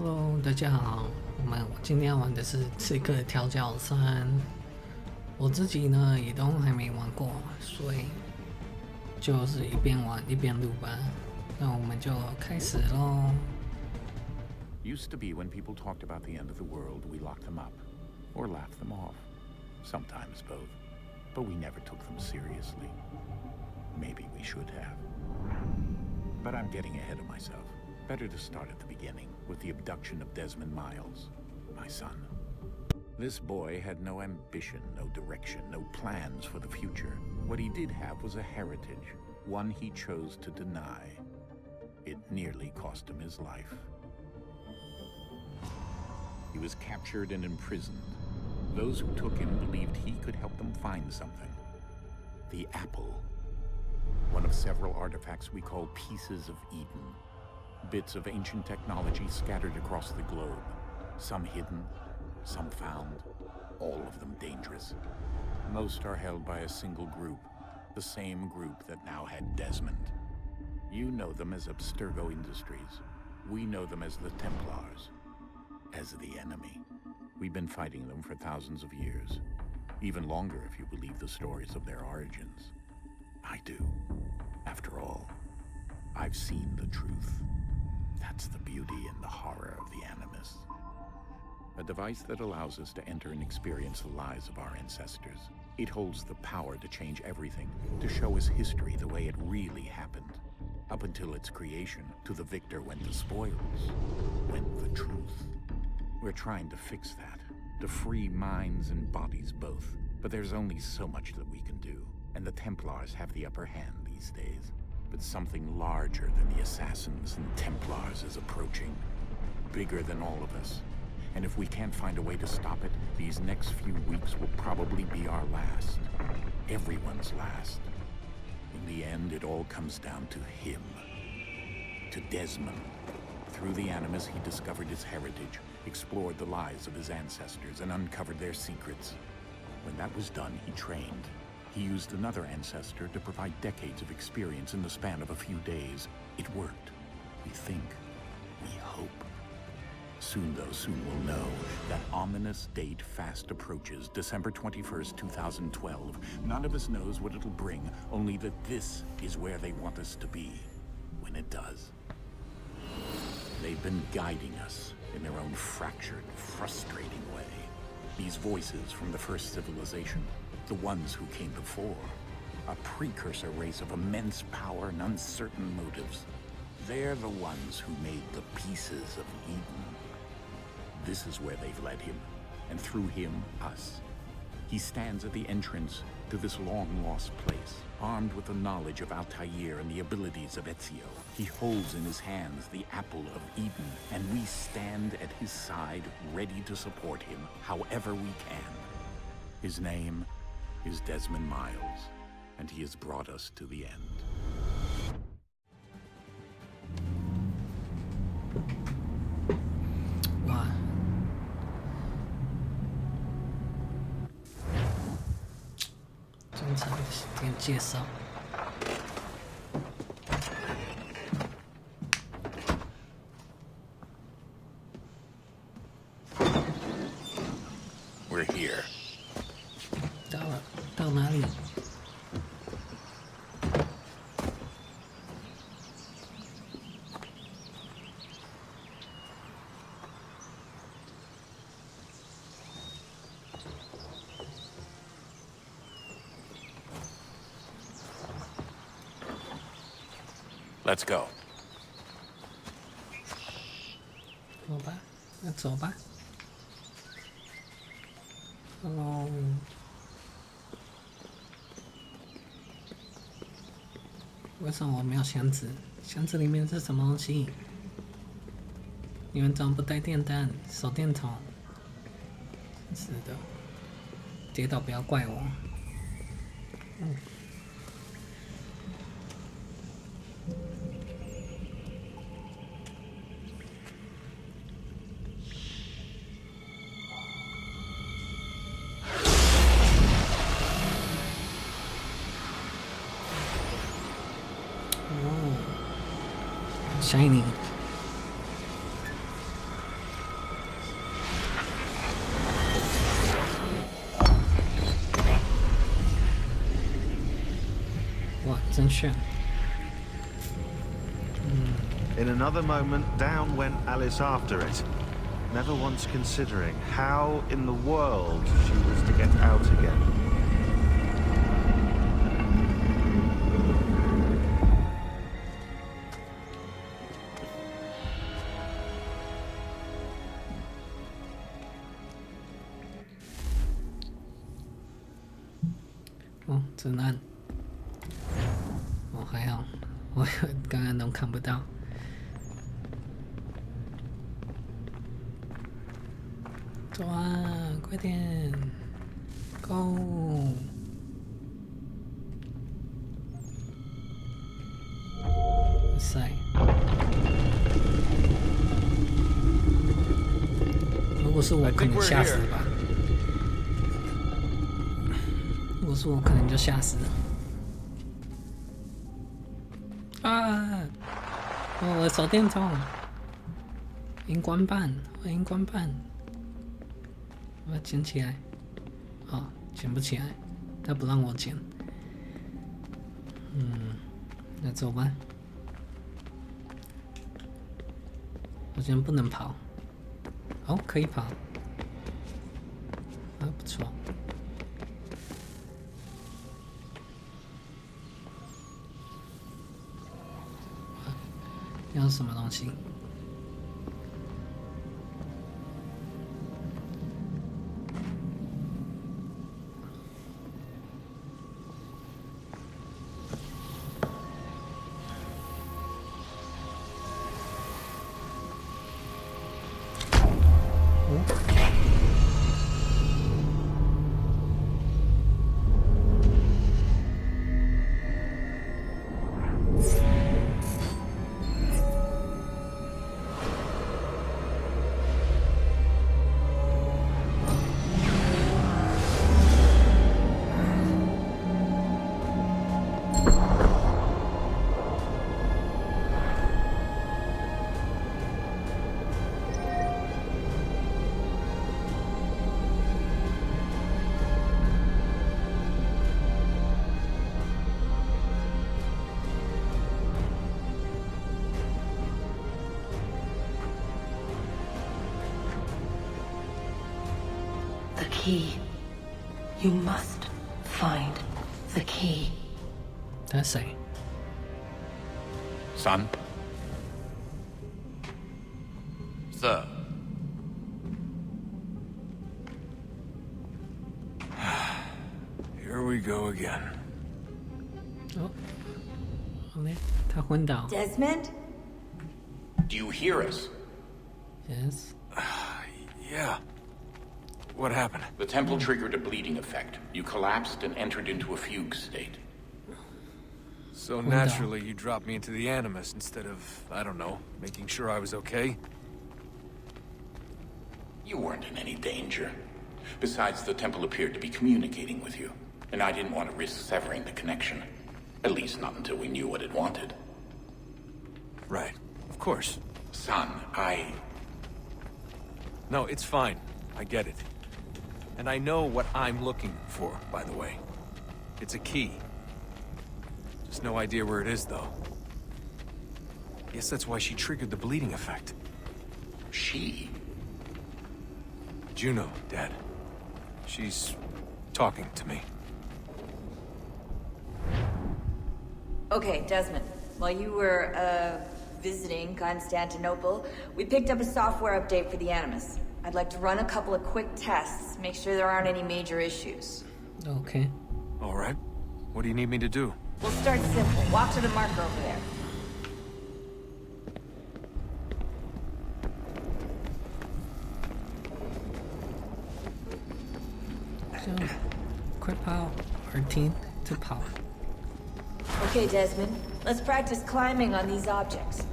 Hello，大家好，我今天要玩的是《刺客教条3》，我自己呢也都还没玩过，所以就是一边玩一边录吧。那我们就开始咯。 Used to be when people talked about the end of the world, we locked them up, or laughed them off. Sometimes both. But we never took them seriously. Maybe we should have. But I'm getting ahead of myself. Better to start at the beginning, with the abduction of Desmond Miles, my son. This boy had no ambition, no direction, no plans for the future. What he did have was a heritage, one he chose to deny. It nearly cost him his life. He was captured and imprisoned. Those who took him believed he could help them find something. The apple. One of several artifacts we call pieces of Eden. Bits of ancient technology scattered across the globe. Some hidden, some found, all of them dangerous. Most are held by a single group, the same group that now had Desmond. You know them as Abstergo Industries. We know them as the Templars. As the enemy. We've been fighting them for thousands of years. Even longer if you believe the stories of their origins. I do. After all, I've seen the truth. That's the beauty and the horror of the Animus. A device that allows us to enter and experience the lives of our ancestors. It holds the power to change everything, to show us history the way it really happened. Up until its creation, to the victor went the spoils, went the truth. We're trying to fix that, to free minds and bodies both. But there's only so much that we can do, and the Templars have the upper hand these days. But something larger than the Assassins and Templars is approaching, bigger than all of us. And if we can't find a way to stop it, these next few weeks will probably be our last. Everyone's last. In the end, it all comes down to him. To Desmond. Through the Animus, he discovered his heritage, explored the lives of his ancestors, and uncovered their secrets. When that was done, he trained. He used another ancestor to provide decades of experience in the span of a few days. It worked. We think. We hope. Soon we'll know. That ominous date fast approaches, December 21st, 2012. None of us knows what it'll bring, only that this is where they want us to be, when it does. They've been guiding us in their own fractured, frustrating way. These voices from the first civilization, the ones who came before, a precursor race of immense power and uncertain motives. They're the ones who made the pieces of Eden. This is where they've led him, and through him, us. He stands at the entrance to this long-lost place, armed with the knowledge of Altair and the abilities of Ezio. He holds in his hands the apple of Eden, and we stand at his side, ready to support him however we can. His name is Desmond Miles, and he has brought us to the end. Wow. 正常点介绍。We're here. 到了，到哪里？ Let's go. 走吧，那走吧。Hello。为什么我没有箱子？箱子里面是什么东西？你们怎么不带电灯、手电筒？真是的，跌倒不要怪我。Shiny。炫。In another moment, down went Alice after it, never once considering how in the world she was to get out again. Oh, 真暗。哦，还好，我刚刚都看不到。走啊，快点 ，Go！ 哇塞！如果是我，可能吓死吧。如果是我，可能就吓死了。啊！哦，我的手电筒，荧光棒，荧光棒。我要捡起来，哦，捡不起来，他不让我捡。那走吧。好像不能跑。哦，可以跑。啊，不错。要什么东西？The key. You must find the key. That's say. Son? Sir. Here we go again. Oh. 好嘞，他昏倒。 Desmond? Do you hear us? Yes. Yeah. What happened? The temple triggered a bleeding effect. You collapsed and entered into a fugue state. So naturally, you dropped me into the Animus instead of, I don't know, making sure I was okay? You weren't in any danger. Besides, the temple appeared to be communicating with you, and I didn't want to risk severing the connection. At least not until we knew what it wanted. Right. Of course. Son, No, it's fine. I get it. And I know what I'm looking for, by the way. It's a key. Just no idea where it is, though. Guess that's why she triggered the bleeding effect. She? Juno, Dad. She's talking to me. Okay, Desmond. While you were, visiting Constantinople, we picked up a software update for the Animus. I'd like to run a couple of quick tests, make sure there aren't any major issues. Okay. All right. What do you need me to do? We'll start simple. Walk to the marker over there. So, quick power, R to power. Okay, Desmond. Let's practice climbing on these objects.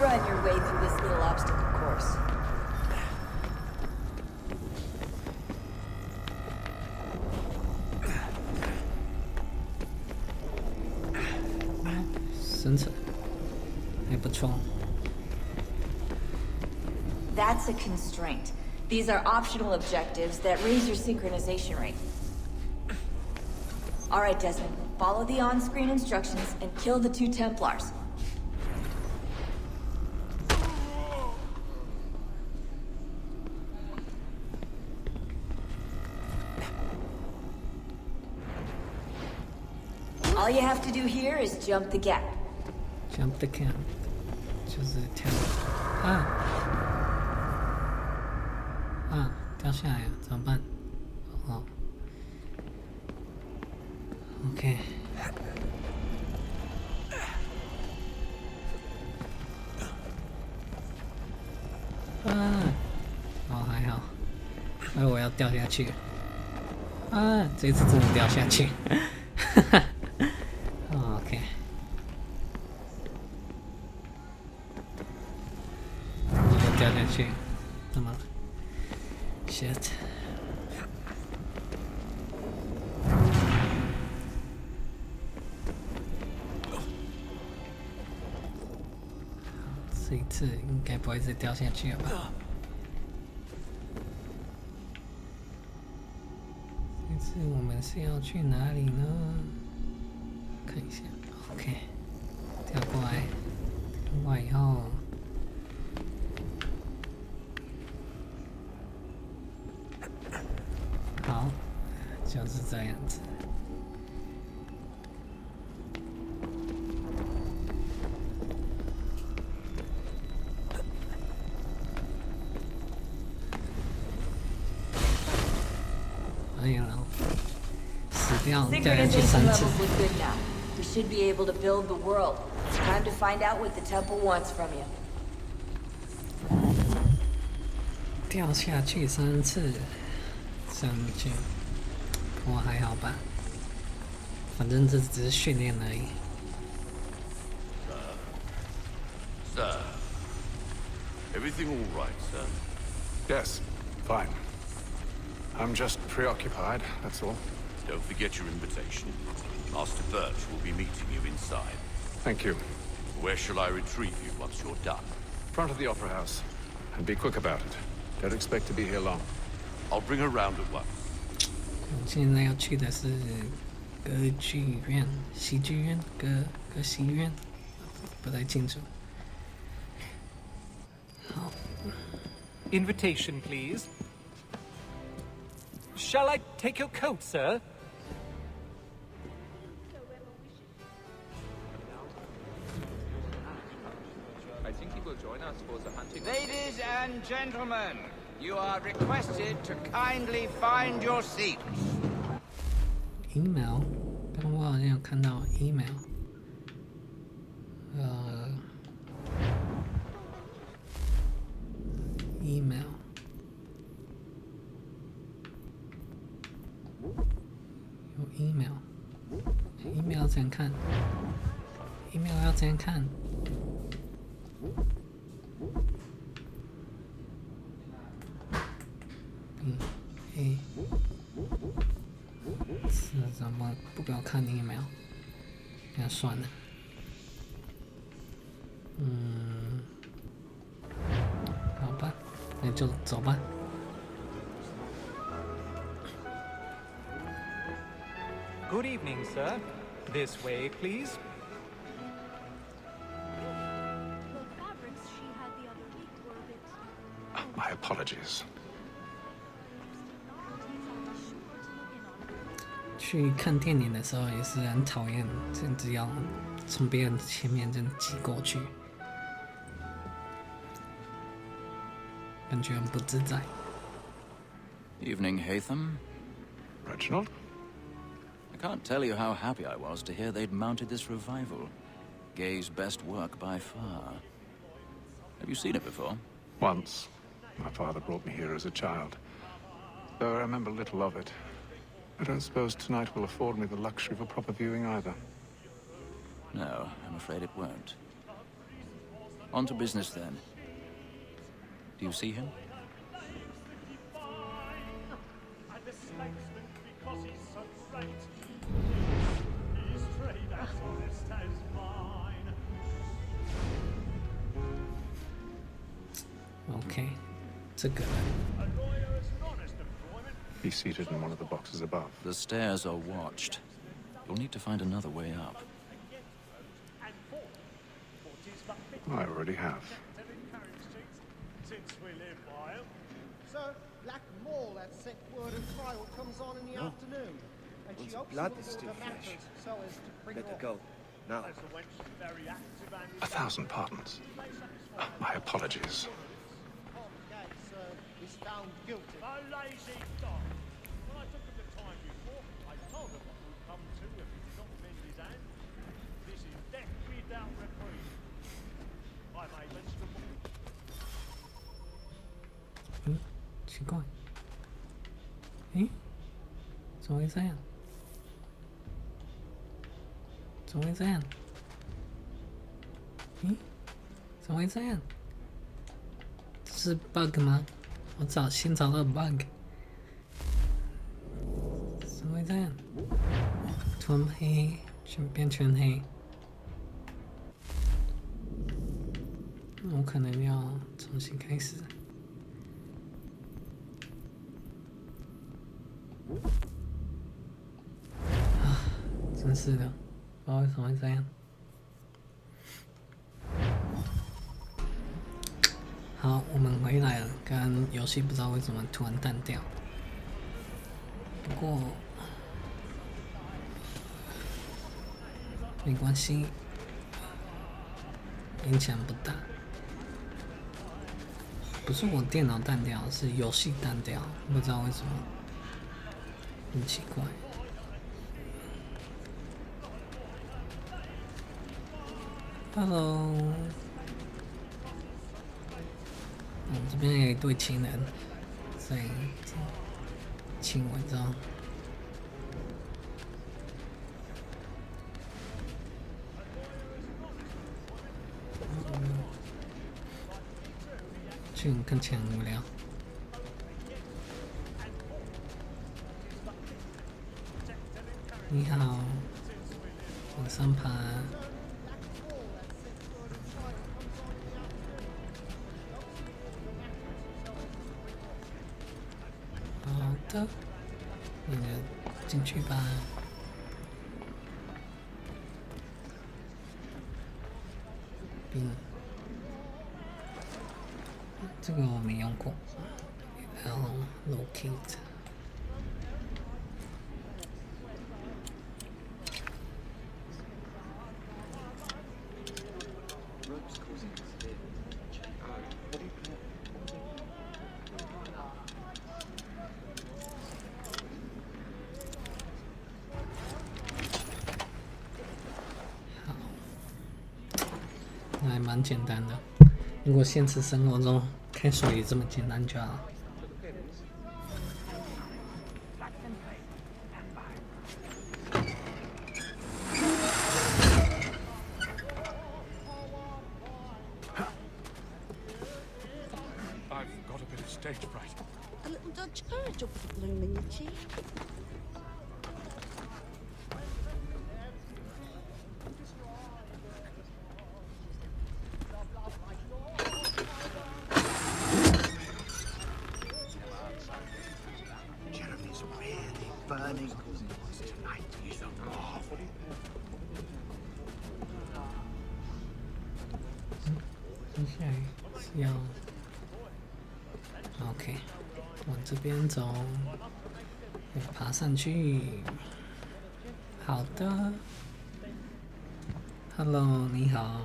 Run your way through this 生存，还不错。That's a constraint. These are optional objectives that raise your synchronization rate. All right, Desmond. Follow the on-screen instructions and kill the 2 Templars. All you have to do here is jump the gap. Jump the gap， 就是跳掉下来了，怎么办？哦 ，OK。还好，我要掉下去。这次真的掉下去。OK。我掉下去，怎么了 ？Shit。这一次应该不会再掉下去了吧？这次我们是要去哪里呢？看一下 ，OK， 跳过来，跳过来以后，好，就是这样子。死掉，掉下去3次。 levels look good now. We should be able to build the world. Time to find out what the temple wants from you. 掉下去3次，上去，我还好吧，反正这只是训练而已。Sir, everything all right, sir? Yes, fine. I'm just preoccupied, that's all. Don't forget your invitation. Master Birch will be meeting you inside. Thank you. Where shall I retrieve you once you're done? Front of the Opera House. And be quick about it. Don't expect to be here long. I'll bring her round at once. 我现在要去的是歌剧院、戏剧院、歌戏院，不太清楚。好。 Invitation, please. Shall I take your coat, sir? I think he will join us for the hunting. Ladies and gentlemen, you are requested to kindly find your seats. Email， 刚我好像有看到 email， email。 有 email 怎样看 ？email 要怎样看？是怎么不给我看 email？ 那算了。好吧，那就走吧。 Good evening, sir. This way, please. The fabrics she had the other week were a bit... My apologies. 去看电影的时候也是很讨厌，甚至要从别人前面这样挤过去，感觉很不自在。 Evening, Hatham. Reginald? I can't tell you how happy I was to hear they'd mounted this revival. Gay's best work by far. Have you seen it before? Once. My father brought me here as a child. Though I remember little of it. I don't suppose tonight will afford me the luxury of a proper viewing either. No, I'm afraid it won't. On to business then. Do you see him? And the spokesman because he's so great. He's trade as honest as mine. OK， 这个人。 Be seated in one of the boxes above. The stairs are watched. You'll need to find another way up. I already have. Since we live by 'em. Sir, Black Mall had set word a trial comes on in the afternoon. And she hopes blood to is order still matters fresh. so as to bring Better off. go. Now. As the wench is very active and 1,000 pardons. My apologies. Tom Gates is found guilty. a lazy dog. When I took him the time before, I told him what would come to if he did not mend his hand. This is death without reprieve. I made vegetable. 奇怪，诶，怎么会这样？怎么会这样？诶，怎么会这样？这是 bug 吗？我先找到 bug， 怎么会这样？突然黑，变全黑，我可能要重新开始。真是的，不知道为什么会这样。好，我们回来了。刚刚游戏不知道为什么突然淡掉，不过没关系，影响不大。不是我电脑淡掉，是游戏淡掉，不知道为什么，很奇怪。Hello， 这边有一对情人在亲吻着。这种看起来很无聊。你好，往上爬。好的，你就进去吧。这个我没用过，然后 locate。那还蛮简单的。如果现实生活中开锁也这么简单就好。I've got a bit of stage fright. A little Dutch courage will put a bloom in your cheek. Jeremy's really burning tonight. He's a mob. 接下来是要 OK， 往这边走，要爬上去。好的 ，Hello， 你好。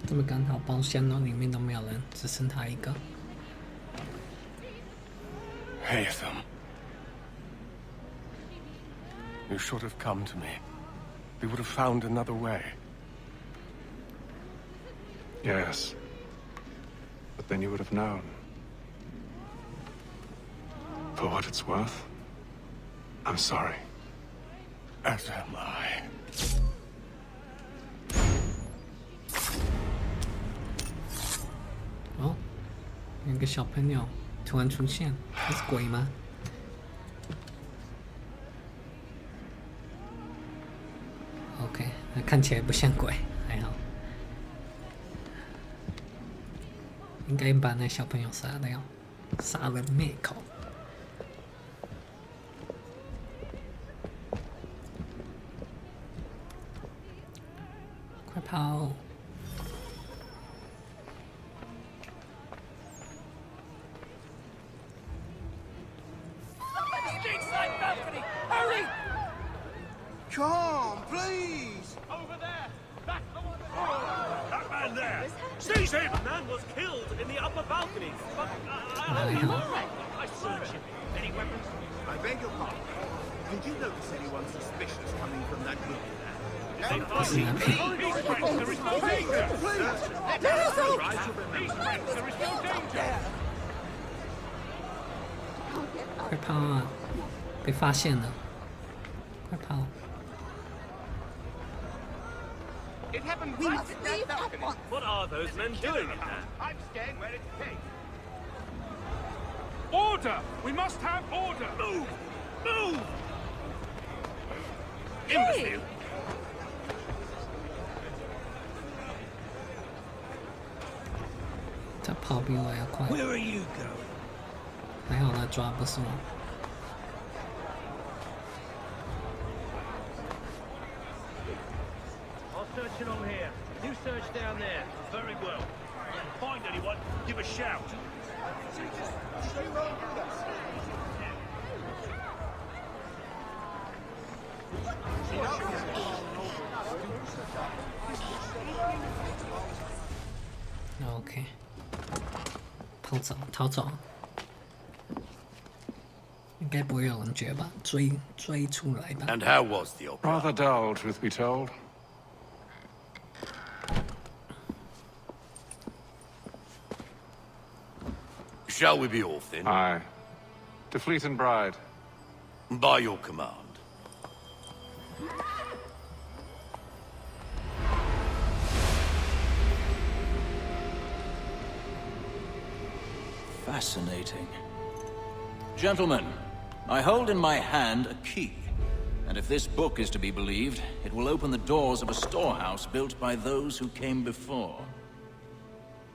这么刚好，包厢里面都没有人，只剩他一个。Haytham. You should have come to me. We would have found another way. Yes. But then you would have known. For what it's worth, I'm sorry. As am I. 哦，有个小朋友突然出现，他是鬼吗？ OK， 那看起来不像鬼，还好。应该把那小朋友杀掉，杀人灭口。快跑！ Come on, please! Over there! That's the one! That man there! Seize him! The man was killed in the upper balcony. But I searched him. Any weapons? I beg your pardon. Did you notice anyone suspicious coming from that room there? There is no danger! There is no danger! 快跑啊！被发现了！快跑！ It happened right at that balcony. What are those men doing in there? I'm staying where it's safe. Order! We must have order! Move! Move! Imbecile! 他跑比我还要快。 Where are you going? 还好他抓不是我。 I'll search along here. You search down there. Very well. If you find anyone, give a shout. OK， 逃走，逃走。应该不会有人觉吧？追出来吧。 And how was the opera? Rather dull, truth be told. Shall we be off then? Aye. To Fleet and Bride. By your command. Fascinating. Gentlemen, I hold in my hand a key. And if this book is to be believed, it will open the doors of a storehouse built by those who came before.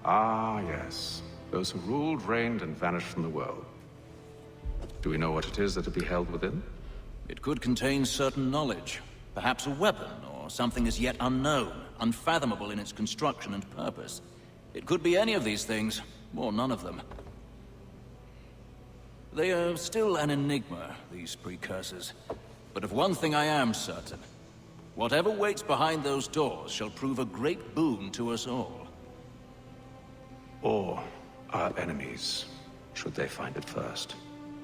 Ah, yes. Those who ruled, reigned, and vanished from the world. Do we know what it is that will be held within? It could contain certain knowledge. Perhaps a weapon, or something as yet unknown, unfathomable in its construction and purpose. It could be any of these things, or none of them. They are still an enigma, these precursors. But of one thing I am certain. Whatever waits behind those doors shall prove a great boon to us all. Or our enemies, should they find it first.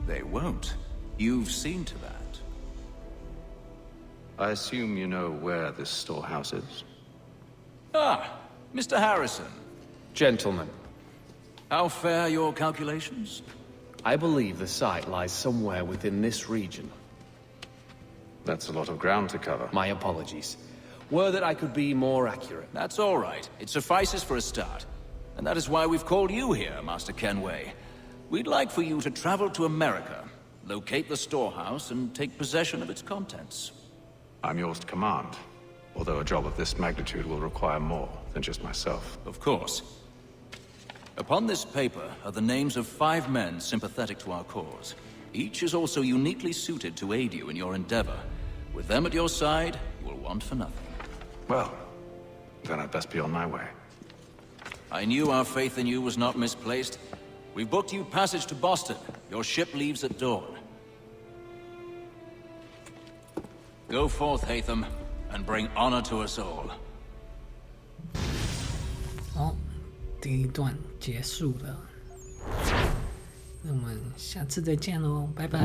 They won't. You've seen to that. I assume you know where this storehouse is? Ah, Mr. Harrison. Gentlemen. How fare your calculations? I believe the site lies somewhere within this region. That's a lot of ground to cover. My apologies. Were that I could be more accurate. That's all right. It suffices for a start. And that is why we've called you here, Master Kenway. We'd like for you to travel to America, locate the storehouse, and take possession of its contents. I'm yours to command, although a job of this magnitude will require more than just myself. Of course. Upon this paper are the names of 5 men sympathetic to our cause. Each is also uniquely suited to aid you in your endeavor. With them at your side, you will want for nothing. Well, then I'd best be on my way. I knew our faith in you was not misplaced. We've booked you passage to Boston. Your ship leaves at dawn. Go forth, Hatham, and bring honor to us all. 好，第一段结束了，那我们下次再见喽，拜拜。